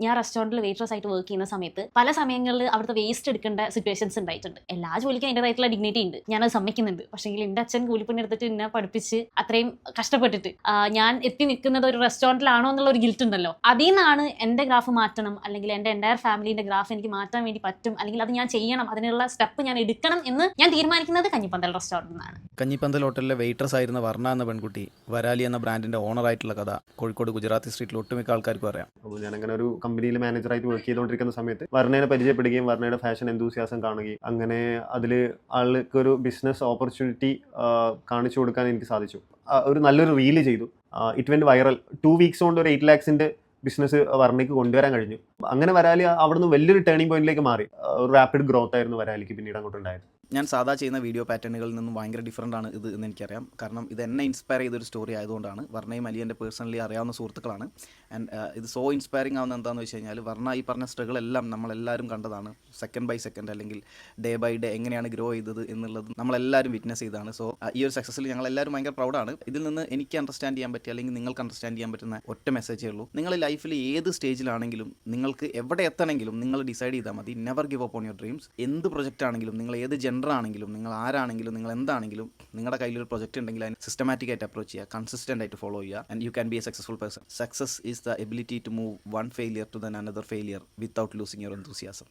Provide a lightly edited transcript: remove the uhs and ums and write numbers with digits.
ഞാൻ റെസ്റ്റോറൻറ്റിൽ വെയിറ്ററസ് ആയിട്ട് വർക്ക് ചെയ്യുന്ന സമയത്ത് പല സമയങ്ങളിൽ അവിടുത്തെ വേസ്റ്റ് എടുക്കേണ്ട സിറ്റുവേഷൻസ് ഉണ്ടായിട്ടുണ്ട്. എല്ലാ ജോലിക്കും അതിൻ്റെതായിട്ടുള്ള ഡിഗ്നിറ്റി ഉണ്ട്, ഞാനത് സമ്മതിക്കുന്നുണ്ട്. പക്ഷേ എൻ്റെ അച്ഛൻ കൂലിപ്പണി എടുത്തിട്ട് എന്നെ പഠിപ്പിച്ച് അത്രയും കഷ്ടപ്പെട്ടിട്ട് ഞാൻ എത്തി നിൽക്കുന്നത് ഒരു റെസ്റ്റോറൻറ്റിലാണോ എന്നുള്ള ഒരു ഗിൽറ്റ് ഉണ്ടല്ലോ. അതിൽ നിന്നാണ് എൻ്റെ ഗ്രാഫ് മാറ്റണം, അല്ലെങ്കിൽ എൻ്റെ എൻ്റയർ ഫാമിലിൻ്റെ ഗ്രാഫ് എനിക്ക് മാറ്റാൻ വേണ്ടി പറ്റും, അല്ലെങ്കിൽ അത് ഞാൻ ചെയ്യണം, അതിനുള്ള സ്റ്റെപ്പ് ഞാൻ എടുക്കണം എന്ന് ഞാൻ തീരുമാനിക്കുന്നത് കഞ്ഞിപ്പന്തൽ റെസ്റ്റോറൻറ്റിൽ നിന്നാണ്. കഞ്ഞിപ്പന്തൽ ഹോട്ടലിലെ വെയിറ്ററസ് ആയിരുന്ന വർണ്ണ എന്ന പെൺകുട്ടി വരാലി എന്ന ബ്രാൻഡിന്റെ ഓണറായിട്ടുള്ള കഥ കോഴിക്കോട് ഗുജറാത്തി സ്ട്രീറ്റിൽ ഒട്ടുമിക്ക ആൾക്കാർക്കും അറിയാം. അപ്പോൾ ഞാനങ്ങനെ ഒരു കമ്പനിയിൽ മാനേജറായിട്ട് വർക്ക് ചെയ്തുകൊണ്ടിരിക്കുന്ന സമയത്ത് വർണ്ണയെ പരിചയപ്പെടുകയും വർണ്ണയുടെ ഫാഷൻ എന്തൂസിയാസം കാണുകയും അങ്ങനെ അതിൽ ആൾക്ക് ഒരു ബിസിനസ് ഓപ്പർച്യൂണിറ്റി കാണിച്ചു കൊടുക്കാൻ എനിക്ക് സാധിച്ചു. ഒരു നല്ലൊരു റീല് ചെയ്തു. It went viral. 2 വീക്സ് കൊണ്ട് ഒരു 8 lakhs ബിസിനസ് വർണ്ണയ്ക്ക് കൊണ്ടുവരാൻ കഴിഞ്ഞു. അങ്ങനെ വരാലി അവിടുന്ന് വലിയൊരു ടേണിംഗ് പോയിന്റിലേക്ക് മാറി. ഒരു റാപ്പിഡ് ഗ്രോത്ത് ആയിരുന്നു വരാലിക്ക് പിന്നീട് അങ്ങോട്ടുണ്ടായത്. ഞാൻ സാധാ ചെയ്യുന്ന വീഡിയോ പാറ്റേണുകളിൽ നിന്നും ഭയങ്കര ഡിഫറൻ്റ് ആണ് ഇത് എന്ന് എനിക്കറിയാം. കാരണം ഇത് എന്നെ ഇൻസ്പയർ ചെയ്തൊരു സ്റ്റോറി ആയതുകൊണ്ടാണ്. വർണ്ണയും അലി എൻ്റെ പേഴ്സണലി അറിയാവുന്ന സുഹൃത്തുക്കളാണ്. ആൻഡ് ഇത് സോ ഇൻസ്പയറിംഗ് ആവുന്ന എന്താണെന്ന് വെച്ച് കഴിഞ്ഞാൽ വർണ്ണ ഈ പറഞ്ഞ സ്ട്രഗിൾ എല്ലാം നമ്മളെല്ലാവരും കണ്ടതാണ്. സെക്കൻഡ് ബൈ സെക്കൻഡ് അല്ലെങ്കിൽ ഡേ ബൈ ഡേ എങ്ങനെയാണ് ഗ്രോ ചെയ്തത് എന്നുള്ളത് നമ്മളെല്ലാവരും വിറ്റ്നസ് ചെയ്തതാണ്. സോ ഈ ഒരു സക്സസ്സിൽ ഞങ്ങളെല്ലാവരും ഭയങ്കര പ്രൗഡാണ്. ഇതിൽ നിന്ന് എനിക്ക് അണ്ടർസ്റ്റാൻഡ് ചെയ്യാൻ പറ്റിയ അല്ലെങ്കിൽ നിങ്ങൾക്ക് അണ്ടർസ്റ്റാൻഡ് ചെയ്യാൻ പറ്റുന്ന ഒറ്റ മെസ്സേജേ ഉള്ളൂ. നിങ്ങൾ ലൈഫിൽ ഏത് സ്റ്റേജിലാണെങ്കിലും നിങ്ങൾക്ക് എവിടെ എത്തണമെങ്കിലും നിങ്ങൾ ഡിസൈഡ് ചെയ്താൽ മതി. Never give up on your dreams. എന്ത് പ്രൊജക്റ്റ് ആണെങ്കിലും, നിങ്ങൾ ഏത് ജെൻഡർ ആണെങ്കിലും, നിങ്ങൾ ആരാണെങ്കിലും, നിങ്ങൾ എന്താണെങ്കിലും, നിങ്ങളുടെ കയ്യിലൊരു പ്രൊജക്റ്റ് ഉണ്ടെങ്കിൽ അതിന് സിസ്റ്റമാറ്റിക് ആയിട്ട് അപ്രോച്ച് ചെയ്യുക, കൺസിസ്റ്റൻ്റ് ആയിട്ട് ഫോളോ ചെയ്യുക, and you can be a successful person. Success is the ability to move one failure to then another failure without losing your enthusiasm.